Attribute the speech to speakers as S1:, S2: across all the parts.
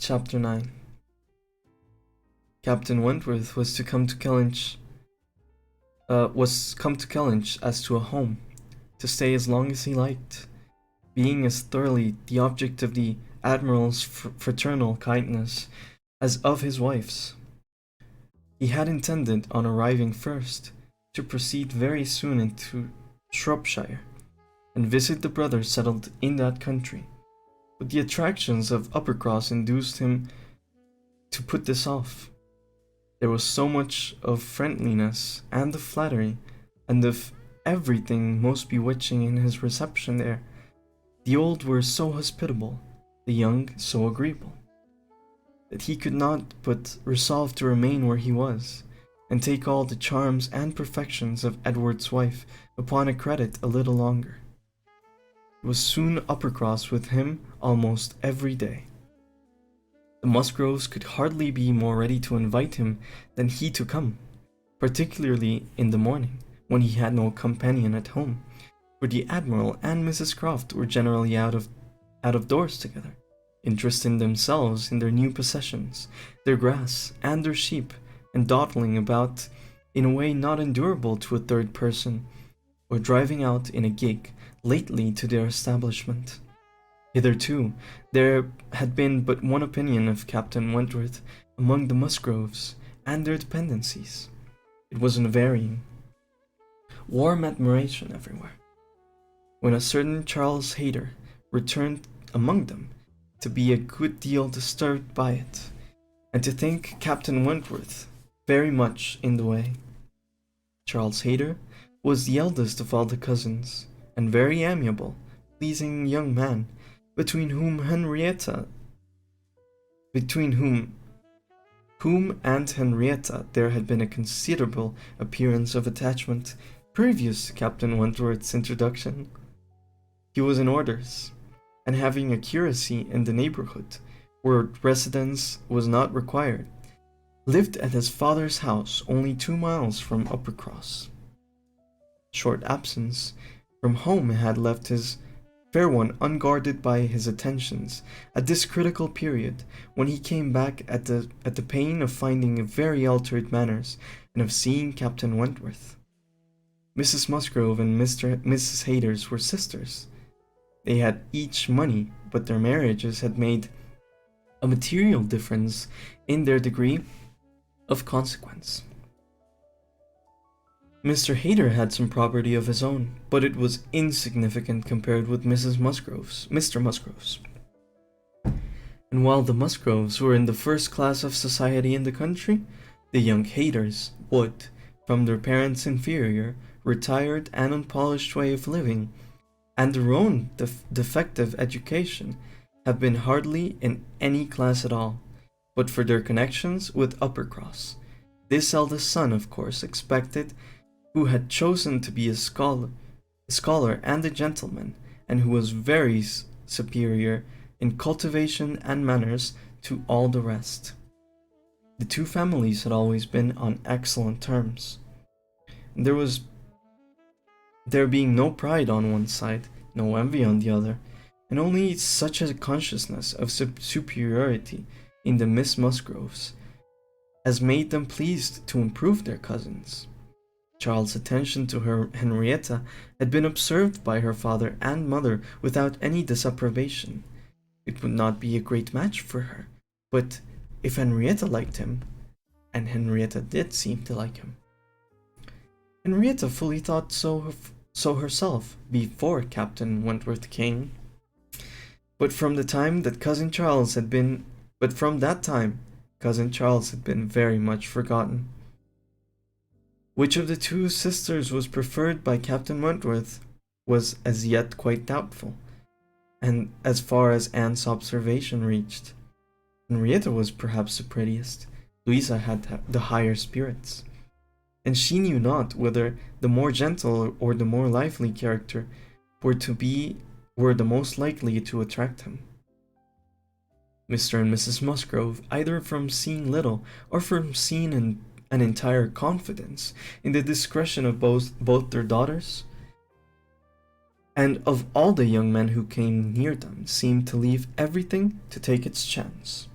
S1: Chapter 9. Captain Wentworth was come to Kellynch as to a home, to stay as long as he liked, being as thoroughly the object of the Admiral's fraternal kindness as of his wife's. He had intended, on arriving first, to proceed very soon into Shropshire, and visit the brothers settled in that country, but the attractions of Uppercross induced him to put this off. There was so much of friendliness and of flattery, and of everything most bewitching in his reception there. The old were so hospitable, the young so agreeable, that he could not but resolve to remain where he was, and take all the charms and perfections of Edward's wife upon a credit a little longer. It was soon Uppercross with him almost every day. The Musgroves could hardly be more ready to invite him than he to come, particularly in the morning, when he had no companion at home, for the Admiral and Mrs. Croft were generally out of doors together, interesting themselves in their new possessions, their grass and their sheep, and dawdling about in a way not endurable to a third person, or driving out in a gig lately to their establishment. Hitherto there had been but one opinion of Captain Wentworth among the Musgroves and their dependencies. It was unvarying, warm admiration everywhere. When a certain Charles Hayter returned among them, to be a good deal disturbed by it, and to think Captain Wentworth very much in the way. Charles Hayter was the eldest of all the cousins, and very amiable, pleasing young man, between whom and Henrietta there had been a considerable appearance of attachment previous to Captain Wentworth's introduction. He was in orders, and having a curacy in the neighbourhood, where residence was not required, lived at his father's house only 2 miles from Uppercross. Short absence from home had left his fair one unguarded by his attentions at this critical period, when he came back at the pain of finding very altered manners and of seeing Captain Wentworth. Mrs. Musgrove and Mrs. Hayters were sisters. They had each money, but their marriages had made a material difference in their degree of consequence. Mr. Hayter had some property of his own, but it was insignificant compared with Mr. Musgrove's. And while the Musgroves were in the first class of society in the country, the young Hayters would, from their parents' inferior, retired and unpolished way of living, and their own defective education, have been hardly in any class at all, but for their connections with Uppercross. This eldest son, of course, expected, who had chosen to be a scholar and a gentleman, and who was very superior in cultivation and manners to all the rest. The two families had always been on excellent terms. There being no pride on one side, no envy on the other, and only such a consciousness of superiority in the Miss Musgroves as made them pleased to improve their cousins. Charles' attention to her Henrietta had been observed by her father and mother without any disapprobation. It would not be a great match for her, but if Henrietta liked him, and Henrietta did seem to like him. Henrietta fully thought so herself before Captain Wentworth came. But from that time Cousin Charles had been very much forgotten. Which of the two sisters was preferred by Captain Wentworth was as yet quite doubtful, and as far as Anne's observation reached. Henrietta was perhaps the prettiest, Louisa had the higher spirits, and she knew not whether the more gentle or the more lively character were the most likely to attract him. Mr. and Mrs. Musgrove, either from seeing little or from seeing an entire confidence in the discretion of both their daughters, and of all the young men who came near them, seemed to leave everything to take its chance.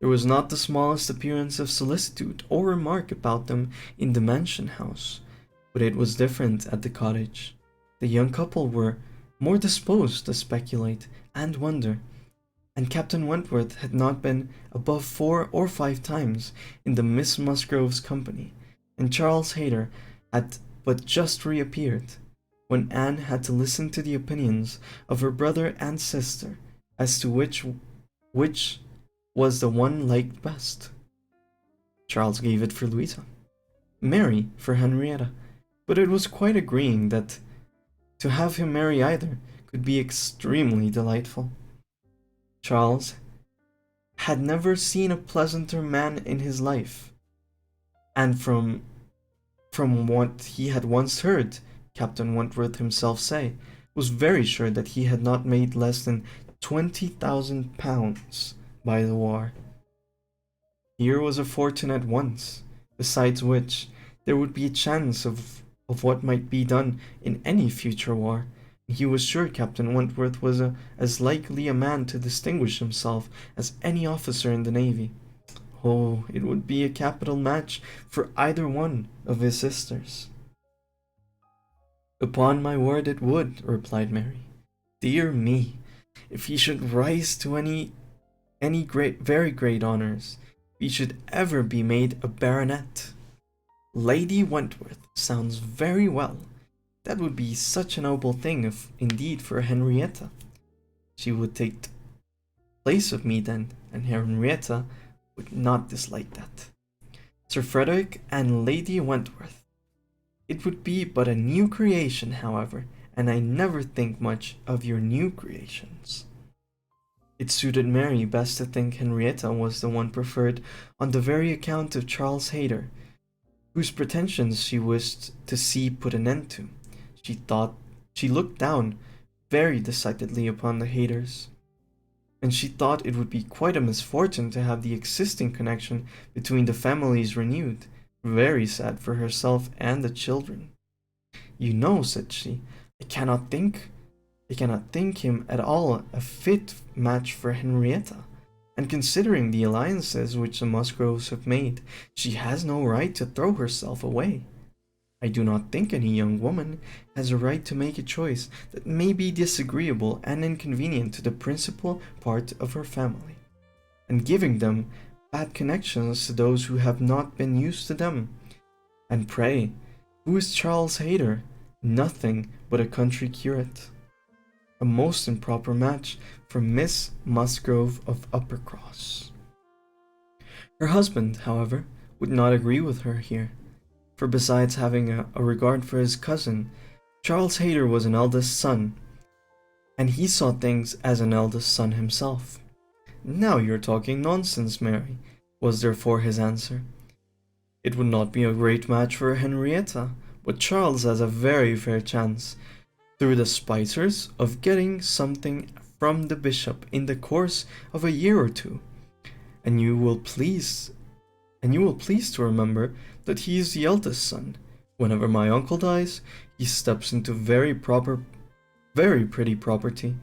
S1: There was not the smallest appearance of solicitude or remark about them in the mansion house, but it was different at the cottage. The young couple were more disposed to speculate and wonder, and Captain Wentworth had not been above 4 or 5 times in the Miss Musgrove's company, and Charles Hayter had but just reappeared, when Anne had to listen to the opinions of her brother and sister as to which was the one liked best. Charles gave it for Louisa, Mary for Henrietta, but it was quite agreeing that to have him marry either could be extremely delightful. Charles had never seen a pleasanter man in his life, and from what he had once heard Captain Wentworth himself say, was very sure that he had not made less than £20,000 by the war. Here was a fortune at once, besides which there would be a chance of what might be done in any future war. He was sure Captain Wentworth was as likely a man to distinguish himself as any officer in the navy. Oh, it would be a capital match for either one of his sisters. Upon my word it would, replied Mary. Dear me, if he should rise to any very great honours, if he should ever be made a baronet. Lady Wentworth sounds very well. That would be such a noble thing, if indeed, for Henrietta. She would take the place of me then, and Henrietta would not dislike that. Sir Frederick and Lady Wentworth. It would be but a new creation, however, and I never think much of your new creations. It suited Mary best to think Henrietta was the one preferred on the very account of Charles Hayter, whose pretensions she wished to see put an end to. She looked down very decidedly upon the Hayters, and she thought it would be quite a misfortune to have the existing connection between the families renewed. Very sad for herself and the children. You know, said she, I cannot think him at all a fit match for Henrietta, and considering the alliances which the Musgroves have made, she has no right to throw herself away. I do not think any young woman has a right to make a choice that may be disagreeable and inconvenient to the principal part of her family, and giving them bad connections to those who have not been used to them. And pray, who is Charles Hayter? Nothing but a country curate. A most improper match for Miss Musgrove of Uppercross. Her husband, however, would not agree with her here, for besides having a regard for his cousin, Charles Hayter was an eldest son, and he saw things as an eldest son himself. Now you're talking nonsense, Mary, was therefore his answer. It would not be a great match for Henrietta, but Charles has a very fair chance, through the Spicers, of getting something from the bishop in the course of a year or two, and you will please to remember that he is the eldest son. Whenever my uncle dies, he steps into very pretty property.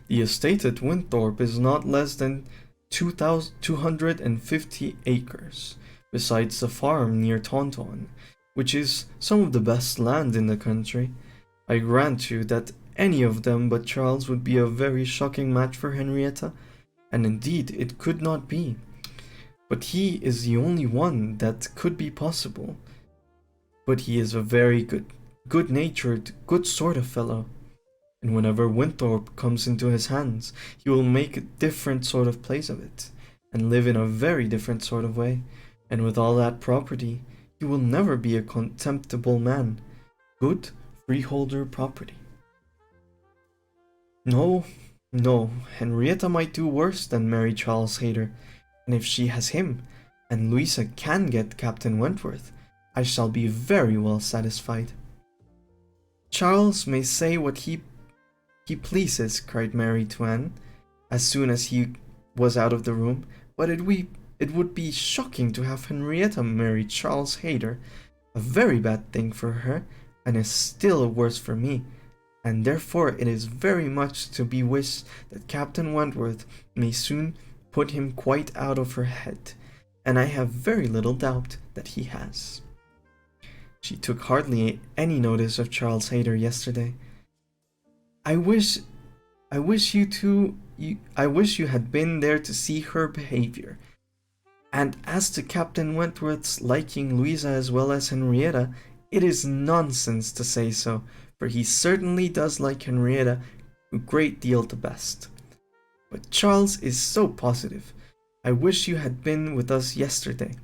S1: The estate at Winthorpe is not less than 250 acres, besides the farm near Taunton, which is some of the best land in the country. I grant you that any of them but Charles would be a very shocking match for Henrietta, and indeed it could not be. But he is the only one that could be possible. But he is a very good-natured, good sort of fellow, and whenever Winthorpe comes into his hands, he will make a different sort of place of it, and live in a very different sort of way, and with all that property, he will never be a contemptible man. Good freeholder property. No, Henrietta might do worse than marry Charles Hayter, and if she has him, and Louisa can get Captain Wentworth, I shall be very well satisfied. Charles may say what he pleases, cried Mary to Anne, as soon as he was out of the room, but it would be shocking to have Henrietta marry Charles Hayter, a very bad thing for her, and is still worse for me, and therefore it is very much to be wished that Captain Wentworth may soon put him quite out of her head, and I have very little doubt that he has. She took hardly any notice of Charles Hayter yesterday. I wish you had been there to see her behavior. And as to Captain Wentworth's liking Louisa as well as Henrietta, it is nonsense to say so, for he certainly does like Henrietta a great deal the best. But Charles is so positive. I wish you had been with us yesterday,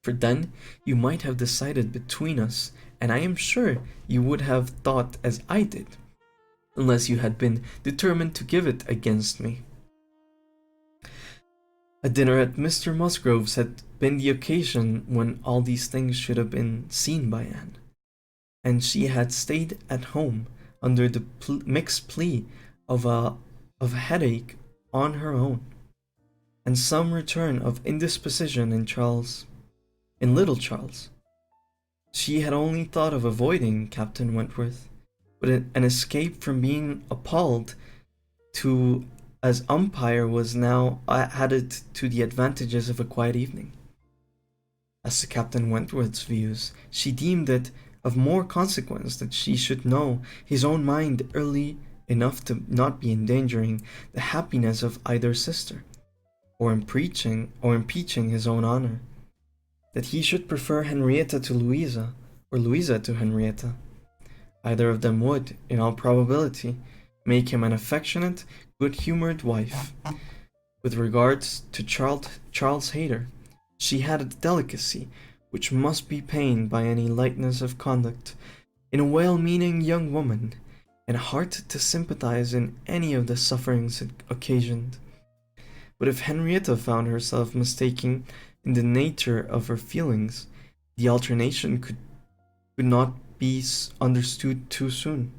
S1: for then you might have decided between us, and I am sure you would have thought as I did, unless you had been determined to give it against me. A dinner at Mr. Musgrove's had been the occasion when all these things should have been seen by Anne, and she had stayed at home under the mixed plea of a headache on her own, and some return of indisposition in little Charles. She had only thought of avoiding Captain Wentworth, but an escape from being appalled to as umpire was now added to the advantages of a quiet evening. As to Captain Wentworth's views, she deemed it of more consequence that she should know his own mind early enough to not be endangering the happiness of either sister, or impeaching his own honor, that he should prefer Henrietta to Louisa, or Louisa to Henrietta. Either of them would, in all probability, make him an affectionate, good-humored wife. With regards to Charles Hayter, she had a delicacy which must be pained by any lightness of conduct in a well-meaning young woman, and a heart to sympathize in any of the sufferings it occasioned. But if Henrietta found herself mistaken in the nature of her feelings, the alternation could not be understood too soon.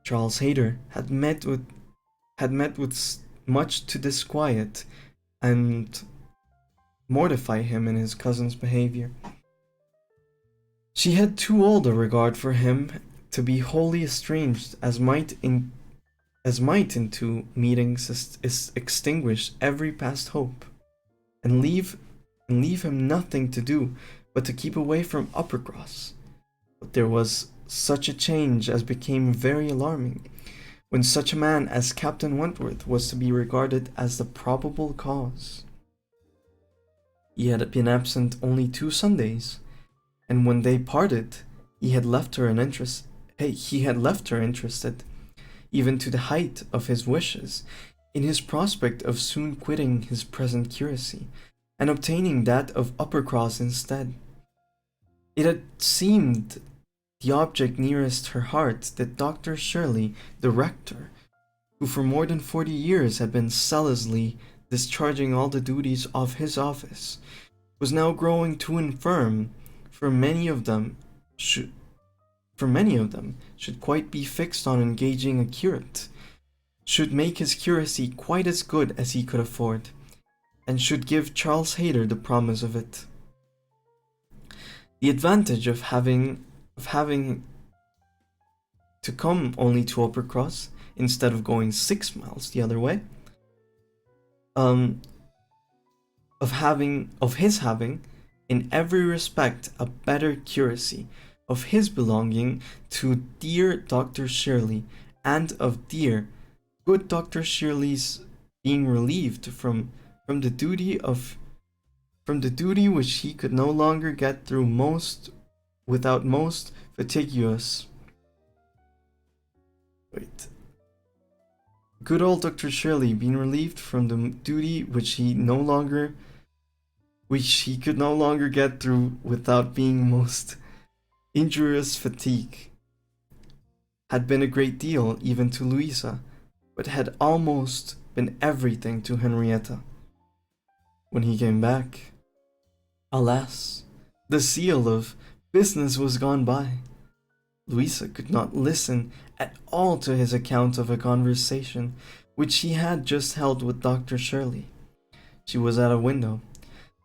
S1: Charles Hayter had met with much to disquiet and mortify him in his cousin's behavior. She had too old a regard for him to be wholly estranged, as might into meetings extinguish every past hope, and leave him nothing to do but to keep away from Uppercross. But there was such a change as became very alarming, when such a man as Captain Wentworth was to be regarded as the probable cause. He had been absent only 2 Sundays, and when they parted, he had left her interested, even to the height of his wishes, in his prospect of soon quitting his present curacy, and obtaining that of Uppercross instead. It had seemed the object nearest her heart that Dr. Shirley, the rector, who for more than 40 years had been zealously discharging all the duties of his office, was now growing too infirm, for many of them should quite be fixed on engaging a curate, should make his curacy quite as good as he could afford, and should give Charles Hayter the promise of it. The advantage of having to come only to Uppercross instead of going 6 miles the other way, of his having in every respect a better curacy, of his belonging to dear Dr. Shirley, and of dear, good Dr. Shirley's being relieved from the duty which he could no longer get through without most fatiguous. Good old Dr. Shirley being relieved from the duty which he could no longer get through without being most injurious fatigue, had been a great deal even to Louisa, but had almost been everything to Henrietta. When he came back, alas, the seal of business was gone by. Louisa could not listen at all to his account of a conversation which he had just held with Dr. Shirley. She was at a window,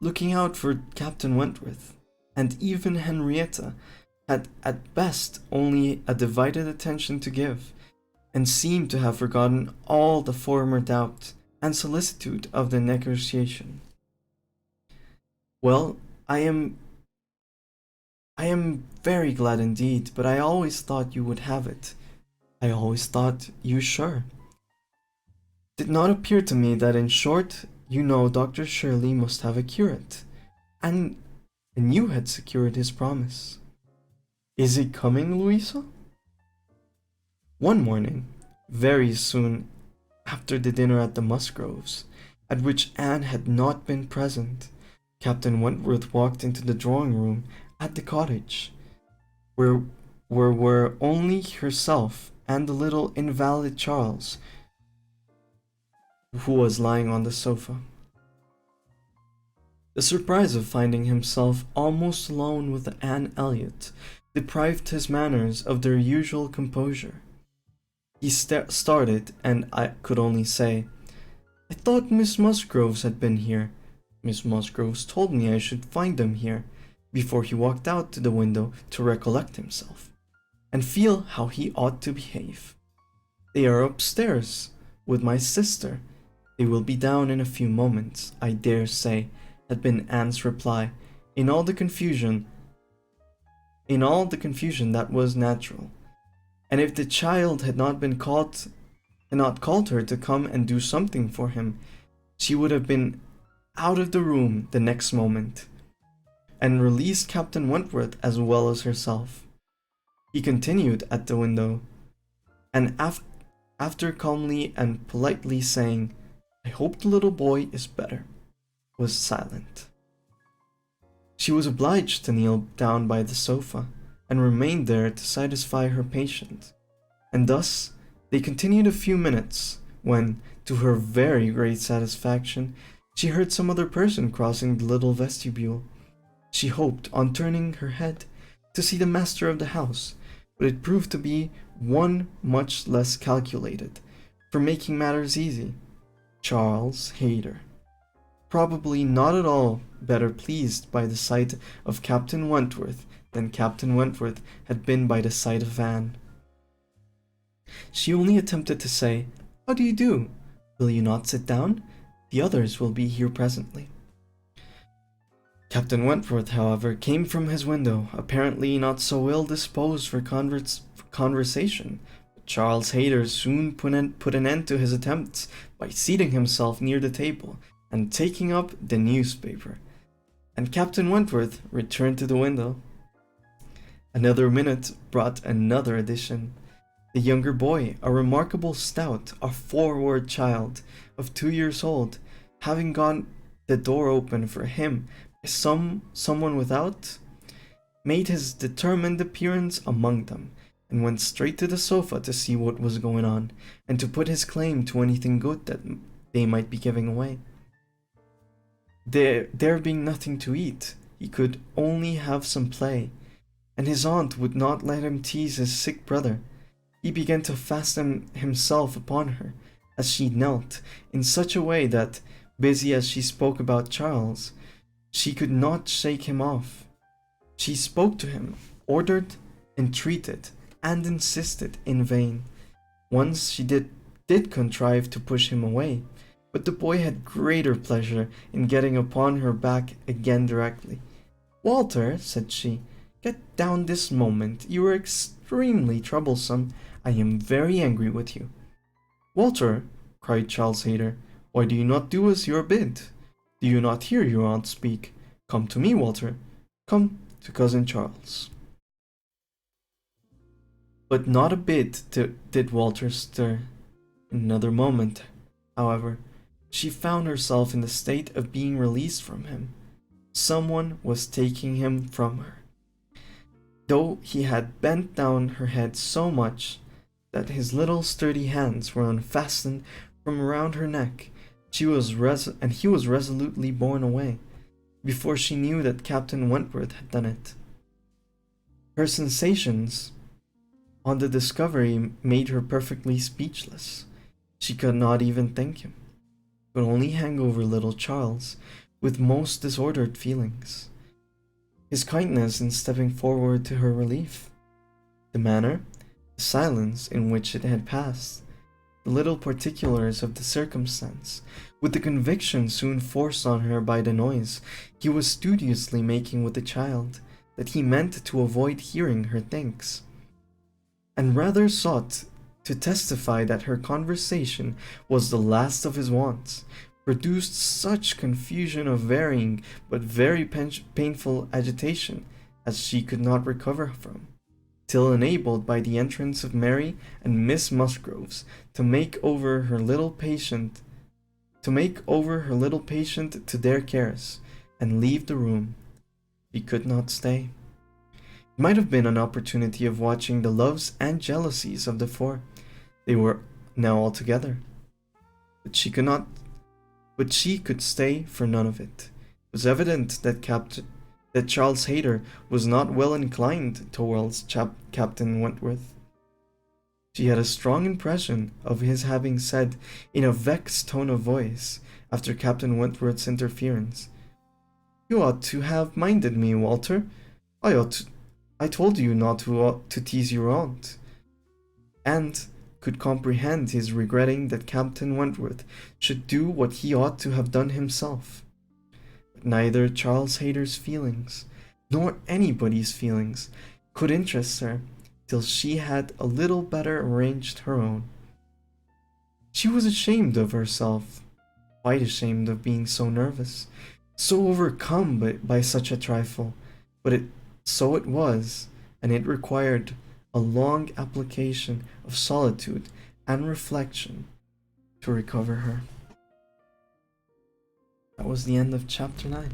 S1: looking out for Captain Wentworth, and even Henrietta had at best only a divided attention to give, and seemed to have forgotten all the former doubt and solicitude of the negotiation. Well, I am very glad indeed, but I always thought you would have it. I always thought you sure. Did not appear to me that in short, you know Dr. Shirley must have a curate, and you had secured his promise. Is he coming, Louisa? One morning, very soon after the dinner at the Musgroves, at which Anne had not been present, Captain Wentworth walked into the drawing room at the cottage, where were only herself and the little invalid Charles, who was lying on the sofa. The surprise of finding himself almost alone with Anne Elliot deprived his manners of their usual composure. He started, and I could only say, "I thought Miss Musgroves had been here. Miss Musgroves told me I should find them here," before he walked out to the window to recollect himself, and feel how he ought to behave. "They are upstairs, with my sister. They will be down in a few moments, I dare say," had been Anne's reply, in all the confusion that was natural. And if the child had not called her to come and do something for him, she would have been out of the room the next moment, and released Captain Wentworth as well as herself. He continued at the window, and after calmly and politely saying, "I hope the little boy is better," was silent. She was obliged to kneel down by the sofa, and remained there to satisfy her patient, and thus they continued a few minutes, when, to her very great satisfaction, she heard some other person crossing the little vestibule. She hoped, on turning her head, to see the master of the house, but it proved to be one much less calculated for making matters easy, Charles Hayter, probably not at all better pleased by the sight of Captain Wentworth than Captain Wentworth had been by the sight of Anne. She only attempted to say, "How do you do? Will you not sit down? The others will be here presently." Captain Wentworth, however, came from his window, apparently not so ill disposed for conversation. But Charles Hayter soon put an end to his attempts by seating himself near the table and taking up the newspaper, and Captain Wentworth returned to the window. Another minute brought another addition. The younger boy, a remarkable stout, a forward child of 2 years old, having got the door open for him by someone without, made his determined appearance among them, and went straight to the sofa to see what was going on, and to put his claim to anything good that they might be giving away. There being nothing to eat, he could only have some play, and his aunt would not let him tease his sick brother. He began to fasten himself upon her as she knelt, in such a way that, busy as she spoke about Charles, she could not shake him off. She spoke to him, ordered, entreated, and insisted in vain. Once she did contrive to push him away, but the boy had greater pleasure in getting upon her back again directly. "Walter," said she, "get down this moment. You are extremely troublesome. I am very angry with you." "Walter," cried Charles Hayter, "why do you not do as you are bid? Do you not hear your aunt speak? Come to me, Walter. Come to cousin Charles." But not a bit did Walter stir. In another moment, however, she found herself in the state of being released from him. Someone was taking him from her. Though he had bent down her head so much that his little sturdy hands were unfastened from around her neck, he was resolutely borne away, before she knew that Captain Wentworth had done it. Her sensations on the discovery made her perfectly speechless. She could not even thank him, but only hang over little Charles with most disordered feelings. His kindness in stepping forward to her relief, the manner, the silence in which it had passed, the little particulars of the circumstance, with the conviction soon forced on her by the noise he was studiously making with the child, that he meant to avoid hearing her thinks, and rather sought to testify that her conversation was the last of his wants, produced such confusion of varying but very painful agitation as she could not recover from, till enabled by the entrance of Mary and Miss Musgroves to make over her little patient to their cares, and leave the room. She could not stay. It might have been an opportunity of watching the loves and jealousies of the four. They were now all together. But she could stay for none of it. It was evident that Charles Hayter was not well inclined towards Captain Wentworth. She had a strong impression of his having said, in a vexed tone of voice, after Captain Wentworth's interference, "You ought to have minded me, Walter. I told you not to tease your aunt," and could comprehend his regretting that Captain Wentworth should do what he ought to have done himself. But neither Charles Hayter's feelings, nor anybody's feelings, could interest her till she had a little better arranged her own. She was ashamed of herself, quite ashamed of being so nervous, so overcome by such a trifle, but so it was, and it required a long application of solitude and reflection to recover her. That was the end of chapter 9.